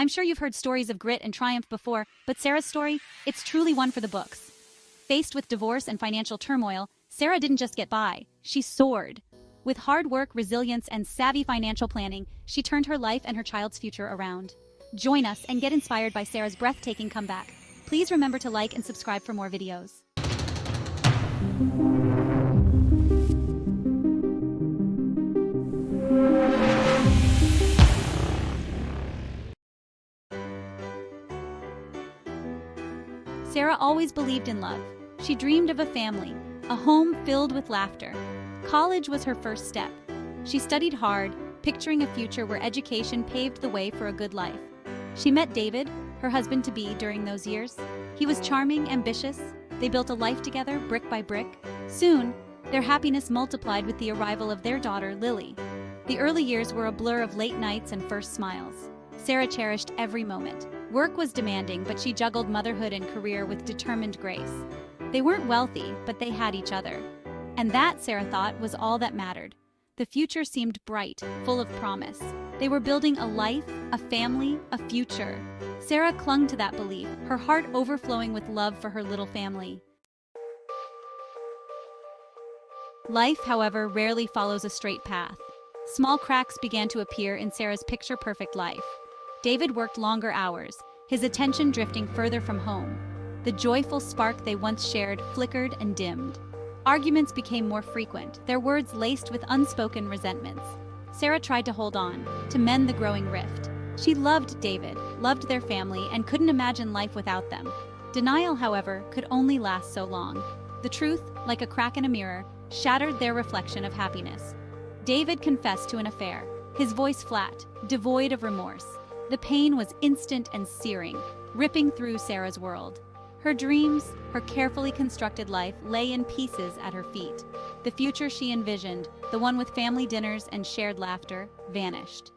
I'm sure you've heard stories of grit and triumph before, but Sarah's story, it's truly one for the books. Faced with divorce and financial turmoil, Sarah didn't just get by, she soared. With hard work, resilience, and savvy financial planning, she turned her life and her child's future around. Join us and get inspired by Sarah's breathtaking comeback. Please remember to like and subscribe for more videos. Sarah always believed in love. She dreamed of a family, a home filled with laughter. College was her first step. She studied hard, picturing a future where education paved the way for a good life. She met David, her husband-to-be, during those years. He was charming, ambitious. They built a life together, brick by brick. Soon, their happiness multiplied with the arrival of their daughter, Lily. The early years were a blur of late nights and first smiles. Sarah cherished every moment. Work was demanding, but she juggled motherhood and career with determined grace. They weren't wealthy, but they had each other. And that, Sarah thought, was all that mattered. The future seemed bright, full of promise. They were building a life, a family, a future. Sarah clung to that belief, her heart overflowing with love for her little family. Life, however, rarely follows a straight path. Small cracks began to appear in Sarah's picture-perfect life. David worked longer hours, his attention drifting further from home. The joyful spark they once shared flickered and dimmed. Arguments became more frequent, their words laced with unspoken resentments. Sarah tried to hold on, to mend the growing rift. She loved David, loved their family, and couldn't imagine life without them. Denial, however, could only last so long. The truth, like a crack in a mirror, shattered their reflection of happiness. David confessed to an affair, his voice flat, devoid of remorse. The pain was instant and searing, ripping through Sarah's world. Her dreams, her carefully constructed life, lay in pieces at her feet. The future she envisioned, the one with family dinners and shared laughter, vanished.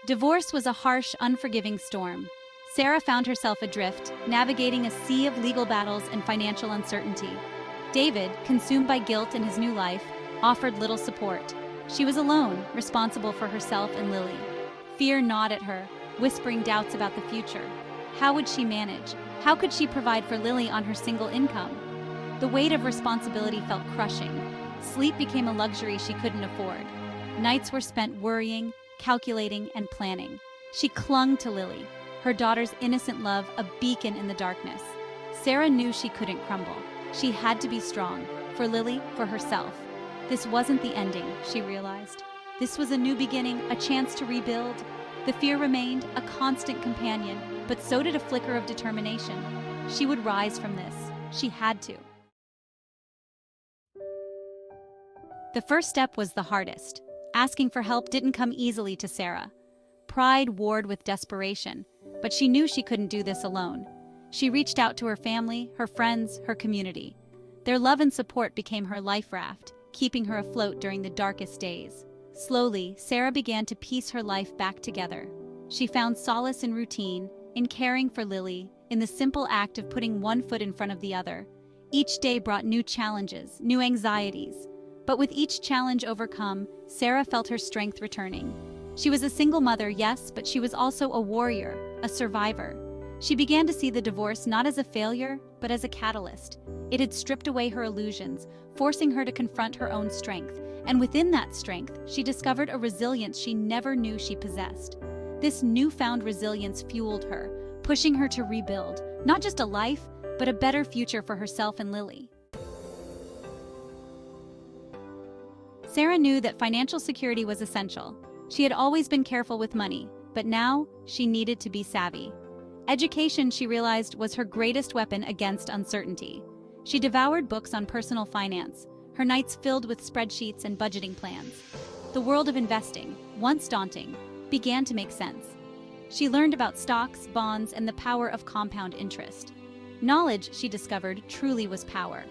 Divorce was a harsh, unforgiving storm. Sarah found herself adrift, navigating a sea of legal battles and financial uncertainty. David, consumed by guilt in his new life, offered little support. She was alone, responsible for herself and Lily. Fear gnawed at her, whispering doubts about the future. How would she manage? How could she provide for Lily on her single income? The weight of responsibility felt crushing. Sleep became a luxury she couldn't afford. Nights were spent worrying, calculating, and planning. She clung to Lily, her daughter's innocent love a beacon in the darkness. Sarah knew she couldn't crumble. She had to be strong, for Lily, for herself. This wasn't the ending, she realized. This was a new beginning, a chance to rebuild. The fear remained, a constant companion, but so did a flicker of determination. She would rise from this. She had to. The first step was the hardest. Asking for help didn't come easily to Sarah. Pride warred with desperation, but she knew she couldn't do this alone. She reached out to her family, her friends, her community. Their love and support became her life raft, keeping her afloat during the darkest days. Slowly, Sarah began to piece her life back together. She found solace in routine, in caring for Lily, in the simple act of putting one foot in front of the other. Each day brought new challenges, new anxieties. But with each challenge overcome, Sarah felt her strength returning. She was a single mother, yes, but she was also a warrior, a survivor. She began to see the divorce not as a failure, but as a catalyst. It had stripped away her illusions, forcing her to confront her own strength. And within that strength, she discovered a resilience she never knew she possessed. This newfound resilience fueled her, pushing her to rebuild, not just a life, but a better future for herself and Lily. Sarah knew that financial security was essential. She had always been careful with money, but now she needed to be savvy. Education, she realized, was her greatest weapon against uncertainty. She devoured books on personal finance, her nights filled with spreadsheets and budgeting plans. The world of investing, once daunting, began to make sense. She learned about stocks, bonds, and the power of compound interest. Knowledge, she discovered, truly was power.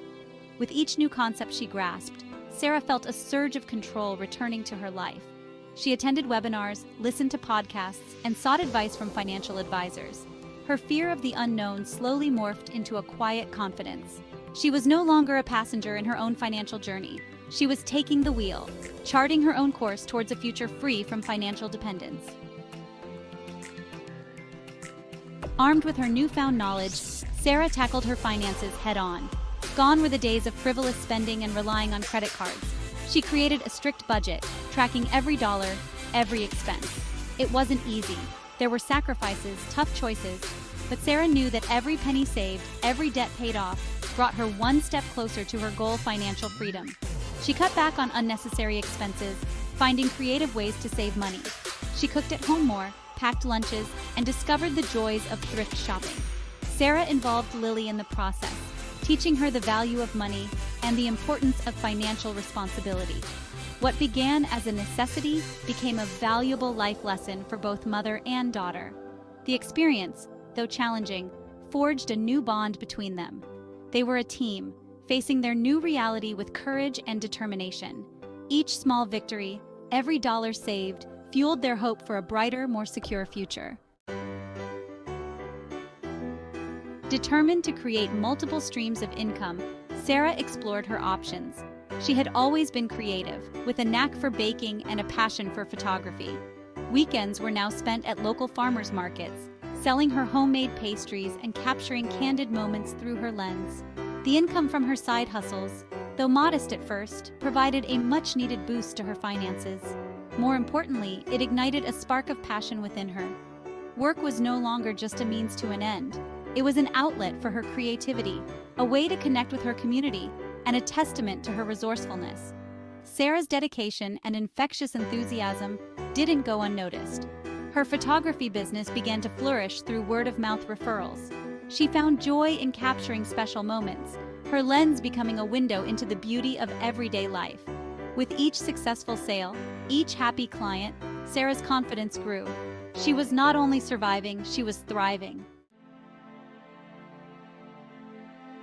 With each new concept she grasped, Sarah felt a surge of control returning to her life. She attended webinars, listened to podcasts, and sought advice from financial advisors. Her fear of the unknown slowly morphed into a quiet confidence. She was no longer a passenger in her own financial journey. She was taking the wheel, charting her own course towards a future free from financial dependence. Armed with her newfound knowledge, Sarah tackled her finances head-on. Gone were the days of frivolous spending and relying on credit cards. She created a strict budget, tracking every dollar, every expense. It wasn't easy. There were sacrifices, tough choices, but Sarah knew that every penny saved, every debt paid off, brought her one step closer to her goal: financial freedom. She cut back on unnecessary expenses, finding creative ways to save money. She cooked at home more, packed lunches, and discovered the joys of thrift shopping. Sarah involved Lily in the process, teaching her the value of money and the importance of financial responsibility. What began as a necessity became a valuable life lesson for both mother and daughter. The experience, though challenging, forged a new bond between them. They were a team, facing their new reality with courage and determination. Each small victory, every dollar saved, fueled their hope for a brighter, more secure future. Determined to create multiple streams of income, Sarah explored her options. She had always been creative, with a knack for baking and a passion for photography. Weekends were now spent at local farmers markets, selling her homemade pastries and capturing candid moments through her lens. The income from her side hustles, though modest at first, provided a much-needed boost to her finances. More importantly, it ignited a spark of passion within her. Work was no longer just a means to an end. It was an outlet for her creativity, a way to connect with her community, and a testament to her resourcefulness. Sarah's dedication and infectious enthusiasm didn't go unnoticed. Her photography business began to flourish through word-of-mouth referrals. She found joy in capturing special moments, her lens becoming a window into the beauty of everyday life. With each successful sale, each happy client, Sarah's confidence grew. She was not only surviving, she was thriving.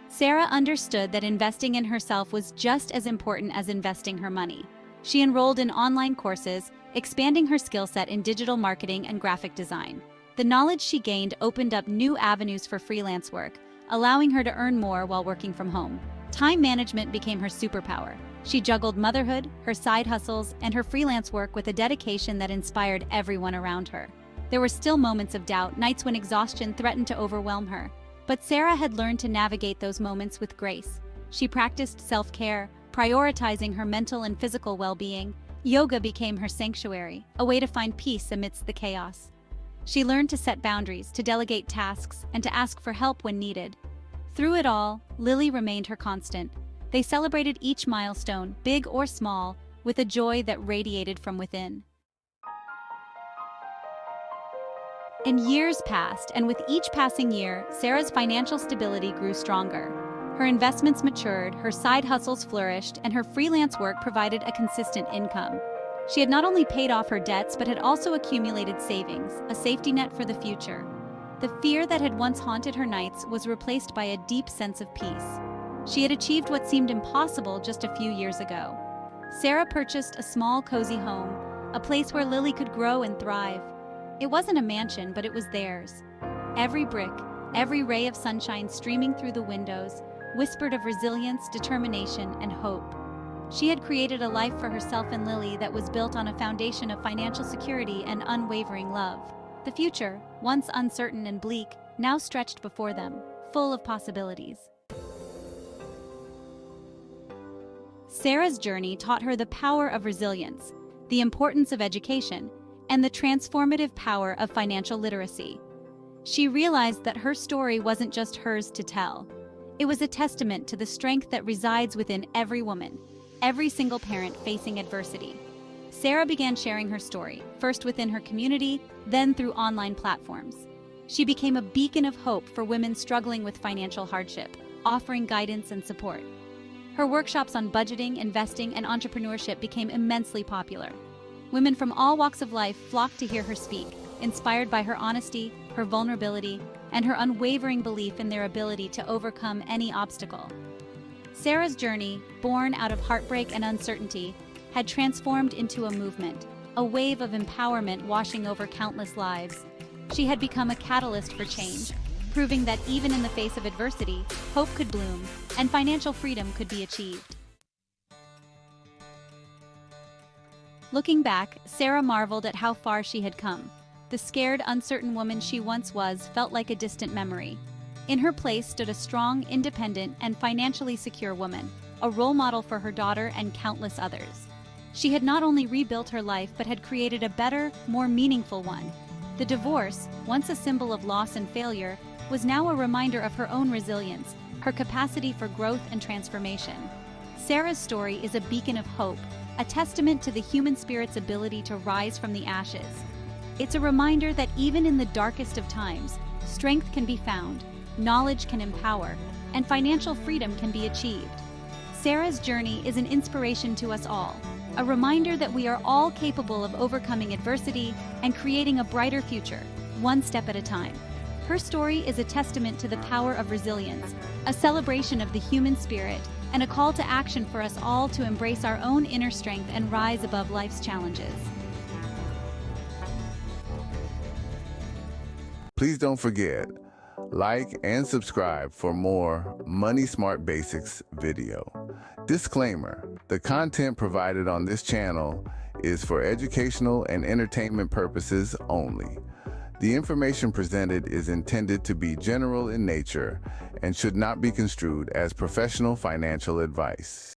Sarah understood that investing in herself was just as important as investing her money. She enrolled in online courses, expanding her skill set in digital marketing and graphic design. The knowledge she gained opened up new avenues for freelance work, allowing her to earn more while working from home. Time management became her superpower. She juggled motherhood, her side hustles, and her freelance work with a dedication that inspired everyone around her. There were still moments of doubt, nights when exhaustion threatened to overwhelm her. But Sarah had learned to navigate those moments with grace. She practiced self-care, prioritizing her mental and physical well-being. Yoga became her sanctuary, a way to find peace amidst the chaos. She learned to set boundaries, to delegate tasks, and to ask for help when needed. Through it all, Lily remained her constant. They celebrated each milestone, big or small, with a joy that radiated from within. And years passed, and with each passing year, Sarah's financial stability grew stronger. Her investments matured, her side hustles flourished, and her freelance work provided a consistent income. She had not only paid off her debts, but had also accumulated savings, a safety net for the future. The fear that had once haunted her nights was replaced by a deep sense of peace. She had achieved what seemed impossible just a few years ago. Sarah purchased a small, cozy home, a place where Lily could grow and thrive. It wasn't a mansion, but it was theirs. Every brick, every ray of sunshine streaming through the windows, whispered of resilience, determination, and hope. She had created a life for herself and Lily that was built on a foundation of financial security and unwavering love. The future, once uncertain and bleak, now stretched before them, full of possibilities. Sarah's journey taught her the power of resilience, the importance of education, and the transformative power of financial literacy. She realized that her story wasn't just hers to tell. It was a testament to the strength that resides within every woman, every single parent facing adversity. Sarah began sharing her story, first within her community, then through online platforms. She became a beacon of hope for women struggling with financial hardship, offering guidance and support. Her workshops on budgeting, investing, and entrepreneurship became immensely popular. Women from all walks of life flocked to hear her speak, inspired by her honesty, her vulnerability, and her unwavering belief in their ability to overcome any obstacle. Sarah's journey, born out of heartbreak and uncertainty, had transformed into a movement, a wave of empowerment washing over countless lives. She had become a catalyst for change, proving that even in the face of adversity, hope could bloom and financial freedom could be achieved. Looking back, Sarah marveled at how far she had come. The scared, uncertain woman she once was felt like a distant memory. In her place stood a strong, independent, and financially secure woman, a role model for her daughter and countless others. She had not only rebuilt her life but had created a better, more meaningful one. The divorce, once a symbol of loss and failure, was now a reminder of her own resilience, her capacity for growth and transformation. Sarah's story is a beacon of hope, a testament to the human spirit's ability to rise from the ashes. It's a reminder that even in the darkest of times, strength can be found, knowledge can empower, and financial freedom can be achieved. Sarah's journey is an inspiration to us all, a reminder that we are all capable of overcoming adversity and creating a brighter future, one step at a time. Her story is a testament to the power of resilience, a celebration of the human spirit, and a call to action for us all to embrace our own inner strength and rise above life's challenges. Please don't forget, like and subscribe for more Money Smart Basics video. Disclaimer: the content provided on this channel is for educational and entertainment purposes only. The information presented is intended to be general in nature and should not be construed as professional financial advice.